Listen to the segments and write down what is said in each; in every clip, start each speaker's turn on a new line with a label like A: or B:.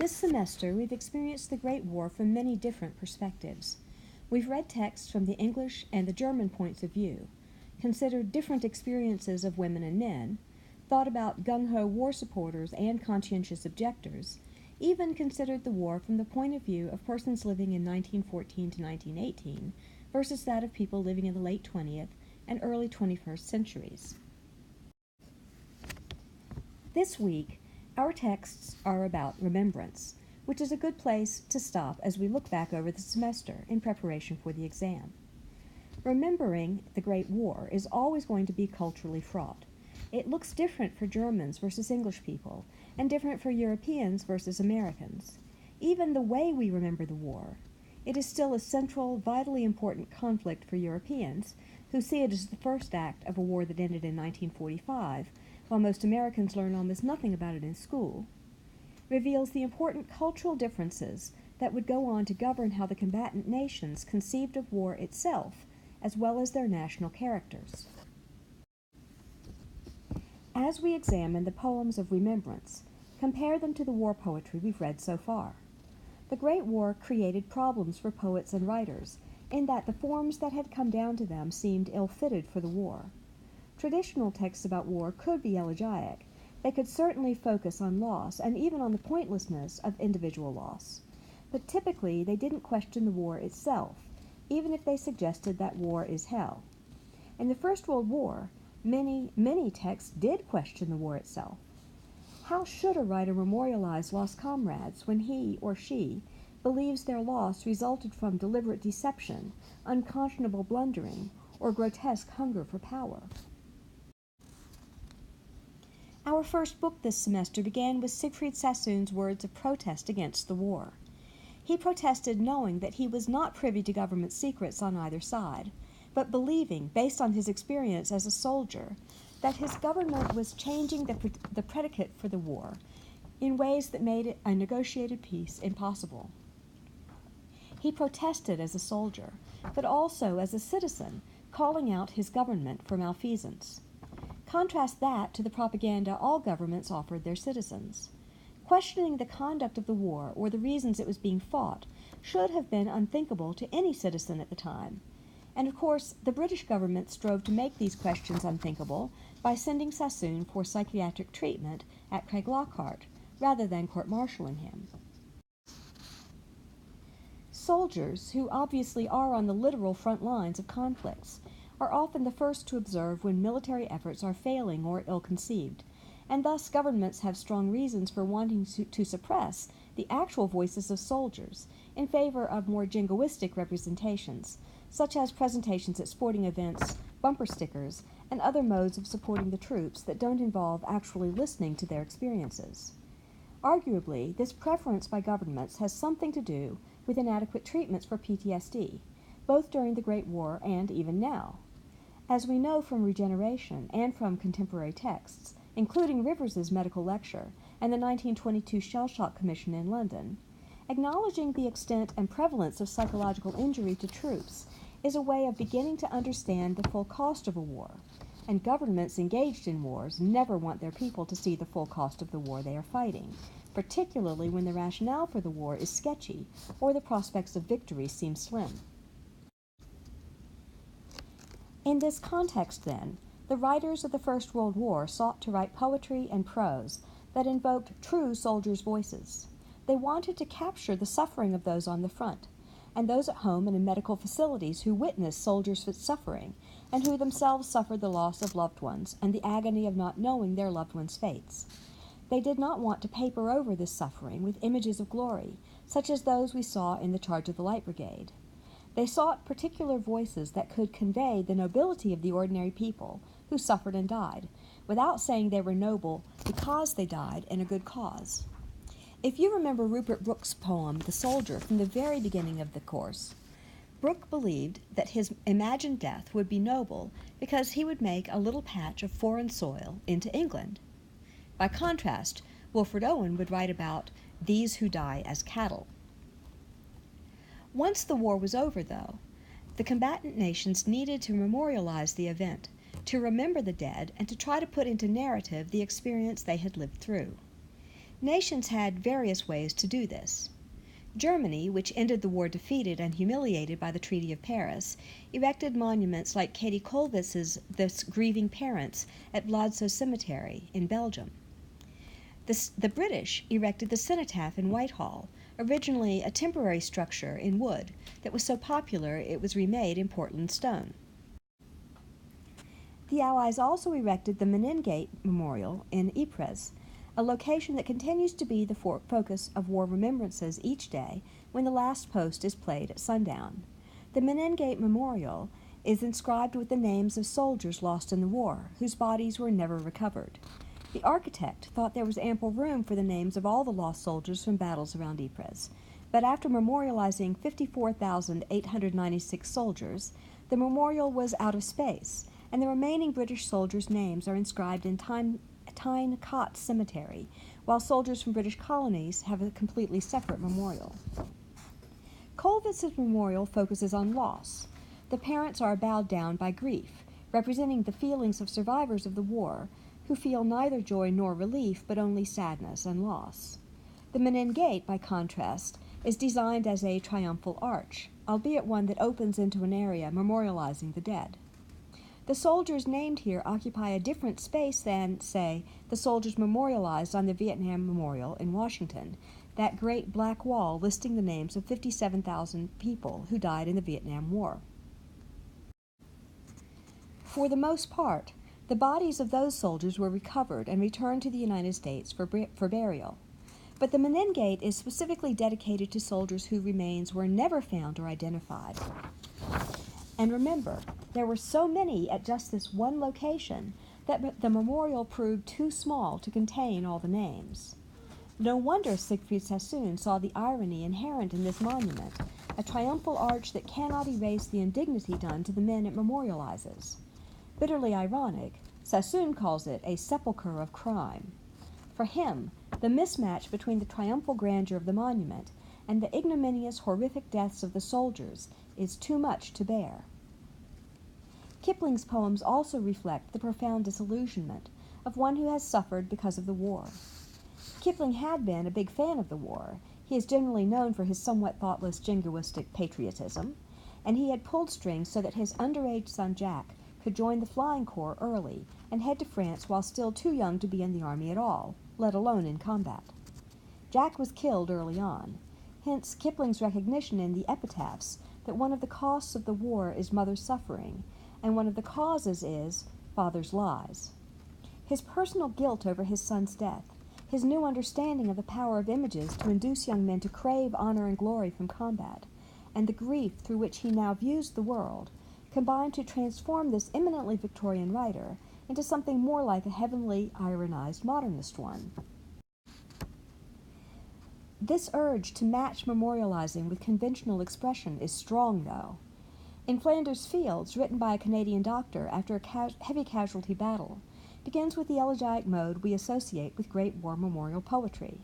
A: This semester, we've experienced the Great War from many different perspectives. We've read texts from the English and the German points of view, considered different experiences of women and men, thought about gung-ho war supporters and conscientious objectors, even considered the war from the point of view of persons living in 1914 to 1918 versus that of people living in the late 20th and early 21st centuries. This week, our texts are about remembrance, which is a good place to stop as we look back over the semester in preparation for the exam. Remembering the Great War is always going to be culturally fraught. It looks different for Germans versus English people, and different for Europeans versus Americans. Even the way we remember the war, it is still a central, vitally important conflict for Europeans, who see it as the first act of a war that ended in 1945, while most Americans learn almost nothing about it in school, reveals the important cultural differences that would go on to govern how the combatant nations conceived of war itself, as well as their national characters. As we examine the poems of remembrance, compare them to the war poetry we've read so far. The Great War created problems for poets and writers, in that the forms that had come down to them seemed ill-fitted for the war. Traditional texts about war could be elegiac. They could certainly focus on loss and even on the pointlessness of individual loss. But typically, they didn't question the war itself, even if they suggested that war is hell. In the First World War, many texts did question the war itself. How should a writer memorialize lost comrades when he or she believes their loss resulted from deliberate deception, unconscionable blundering, or grotesque hunger for power? Our first book this semester began with Siegfried Sassoon's words of protest against the war. He protested knowing that he was not privy to government secrets on either side, but believing, based on his experience as a soldier, that his government was changing the predicate for the war in ways that made a negotiated peace impossible. He protested as a soldier, but also as a citizen, calling out his government for malfeasance. Contrast that to the propaganda all governments offered their citizens. Questioning the conduct of the war or the reasons it was being fought should have been unthinkable to any citizen at the time. And of course, the British government strove to make these questions unthinkable by sending Sassoon for psychiatric treatment at Craiglockhart, rather than court-martialing him. Soldiers, who obviously are on the literal front lines of conflicts, are often the first to observe when military efforts are failing or ill-conceived, and thus governments have strong reasons for wanting to suppress the actual voices of soldiers in favor of more jingoistic representations, such as presentations at sporting events, bumper stickers, and other modes of supporting the troops that don't involve actually listening to their experiences. Arguably, this preference by governments has something to do with inadequate treatments for PTSD, both during the Great War and even now. As we know from Regeneration and from contemporary texts, including Rivers's medical lecture and the 1922 Shell Shock Commission in London, acknowledging the extent and prevalence of psychological injury to troops is a way of beginning to understand the full cost of a war, and governments engaged in wars never want their people to see the full cost of the war they are fighting, particularly when the rationale for the war is sketchy or the prospects of victory seem slim. In this context, then, the writers of the First World War sought to write poetry and prose that invoked true soldiers' voices. They wanted to capture the suffering of those on the front, and those at home and in medical facilities who witnessed soldiers' suffering, and who themselves suffered the loss of loved ones and the agony of not knowing their loved ones' fates. They did not want to paper over this suffering with images of glory, such as those we saw in the Charge of the Light Brigade. They sought particular voices that could convey the nobility of the ordinary people who suffered and died, without saying they were noble because they died in a good cause. If you remember Rupert Brooke's poem, The Soldier, from the very beginning of the course, Brooke believed that his imagined death would be noble because he would make a little patch of foreign soil into England. By contrast, Wilfred Owen would write about these who die as cattle. Once the war was over, though, the combatant nations needed to memorialize the event, to remember the dead, and to try to put into narrative the experience they had lived through. Nations had various ways to do this. Germany, which ended the war defeated and humiliated by the Treaty of Paris, erected monuments like Katie Kolwitz's The Grieving Parents at Bladzijl Cemetery in Belgium. The British erected the Cenotaph in Whitehall, originally a temporary structure in wood that was so popular it was remade in Portland stone. The Allies also erected the Meningate Memorial in Ypres, a location that continues to be the focus of war remembrances each day when the last post is played at sundown. The Meningate Memorial is inscribed with the names of soldiers lost in the war, whose bodies were never recovered. The architect thought there was ample room for the names of all the lost soldiers from battles around Ypres, but after memorializing 54,896 soldiers, the memorial was out of space, and the remaining British soldiers' names are inscribed in Tyne Cot Cemetery, while soldiers from British colonies have a completely separate memorial. Kolwitz's memorial focuses on loss. The parents are bowed down by grief, representing the feelings of survivors of the war, who feel neither joy nor relief, but only sadness and loss. The Meningate, by contrast, is designed as a triumphal arch, albeit one that opens into an area memorializing the dead. The soldiers named here occupy a different space than, say, the soldiers memorialized on the Vietnam Memorial in Washington, that great black wall listing the names of 57,000 people who died in the Vietnam War. For the most part, the bodies of those soldiers were recovered and returned to the United States for burial. But the Meningate is specifically dedicated to soldiers whose remains were never found or identified. And remember, there were so many at just this one location that the memorial proved too small to contain all the names. No wonder Siegfried Sassoon saw the irony inherent in this monument, a triumphal arch that cannot erase the indignity done to the men it memorializes. Bitterly ironic, Sassoon calls it a sepulchre of crime. For him, the mismatch between the triumphal grandeur of the monument and the ignominious, horrific deaths of the soldiers is too much to bear. Kipling's poems also reflect the profound disillusionment of one who has suffered because of the war. Kipling had been a big fan of the war. He is generally known for his somewhat thoughtless jingoistic patriotism, and he had pulled strings so that his underage son Jack could join the Flying Corps early and head to France while still too young to be in the army at all, let alone in combat. Jack was killed early on, hence Kipling's recognition in the epitaphs that one of the costs of the war is mother's suffering, and one of the causes is father's lies. His personal guilt over his son's death, his new understanding of the power of images to induce young men to crave honor and glory from combat, and the grief through which he now views the world, combined to transform this eminently Victorian writer into something more like a heavenly, ironized modernist one. This urge to match memorializing with conventional expression is strong, though. In Flanders Fields, written by a Canadian doctor after a heavy casualty battle, begins with the elegiac mode we associate with Great War memorial poetry.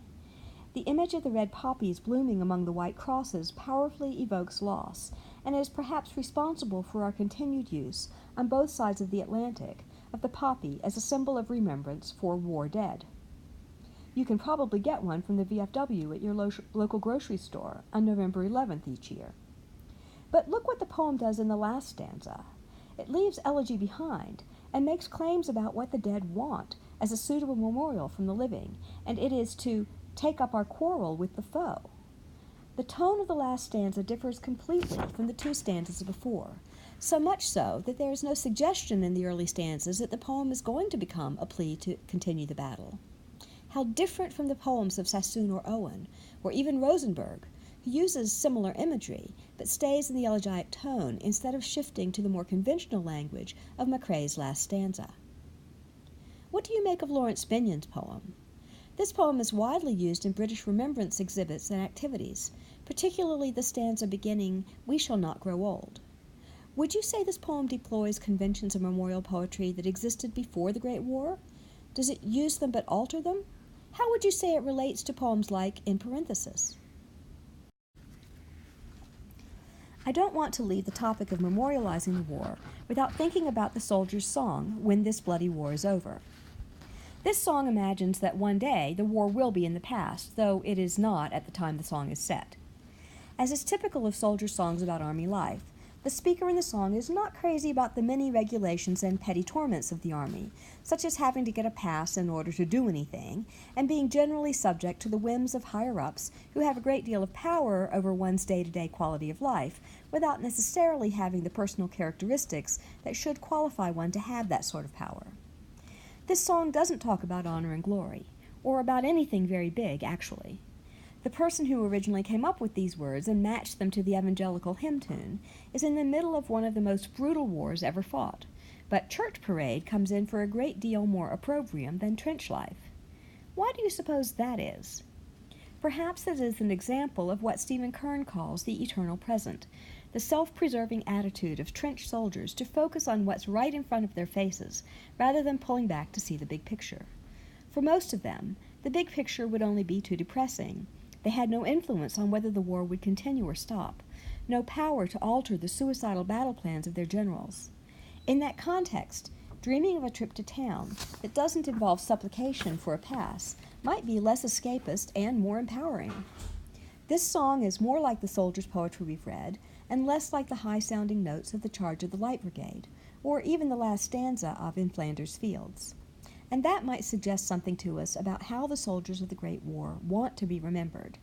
A: The image of the red poppies blooming among the white crosses powerfully evokes loss, and is perhaps responsible for our continued use, on both sides of the Atlantic, of the poppy as a symbol of remembrance for war dead. You can probably get one from the VFW at your local grocery store on November 11th each year. But look what the poem does in the last stanza. It leaves elegy behind and makes claims about what the dead want as a suitable memorial from the living, and it is to take up our quarrel with the foe. The tone of the last stanza differs completely from the two stanzas before, so much so that there is no suggestion in the early stanzas that the poem is going to become a plea to continue the battle. How different from the poems of Sassoon or Owen, or even Rosenberg, who uses similar imagery, but stays in the elegiac tone instead of shifting to the more conventional language of Macrae's last stanza. What do you make of Lawrence Binyon's poem? This poem is widely used in British remembrance exhibits and activities, particularly the stanza beginning, "We shall not grow old." Would you say this poem deploys conventions of memorial poetry that existed before the Great War? Does it use them but alter them? How would you say it relates to poems like In Parenthesis? I don't want to leave the topic of memorializing the war without thinking about the soldier's song, When This Bloody War is Over. This song imagines that one day the war will be in the past, though it is not at the time the song is set. As is typical of soldier songs about army life, the speaker in the song is not crazy about the many regulations and petty torments of the army, such as having to get a pass in order to do anything, and being generally subject to the whims of higher-ups who have a great deal of power over one's day-to-day quality of life, without necessarily having the personal characteristics that should qualify one to have that sort of power. This song doesn't talk about honor and glory, or about anything very big, actually. The person who originally came up with these words and matched them to the evangelical hymn tune is in the middle of one of the most brutal wars ever fought, but Church Parade comes in for a great deal more opprobrium than trench life. Why do you suppose that is? Perhaps it is an example of what Stephen Kern calls the eternal present, the self-preserving attitude of trench soldiers to focus on what's right in front of their faces, rather than pulling back to see the big picture. For most of them, the big picture would only be too depressing. They had no influence on whether the war would continue or stop, no power to alter the suicidal battle plans of their generals. In that context, dreaming of a trip to town that doesn't involve supplication for a pass might be less escapist and more empowering. This song is more like the soldier's poetry we've read, and less like the high-sounding notes of the Charge of the Light Brigade, or even the last stanza of In Flanders Fields. And that might suggest something to us about how the soldiers of the Great War want to be remembered,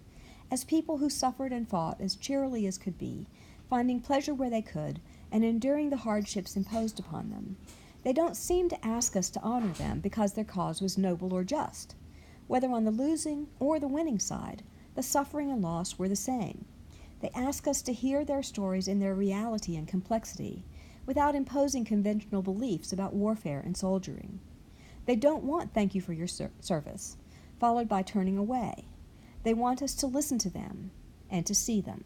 A: as people who suffered and fought as cheerily as could be, finding pleasure where they could, and enduring the hardships imposed upon them. They don't seem to ask us to honor them because their cause was noble or just. Whether on the losing or the winning side, the suffering and loss were the same. They ask us to hear their stories in their reality and complexity, without imposing conventional beliefs about warfare and soldiering. They don't want "thank you for your service," followed by turning away. They want us to listen to them and to see them.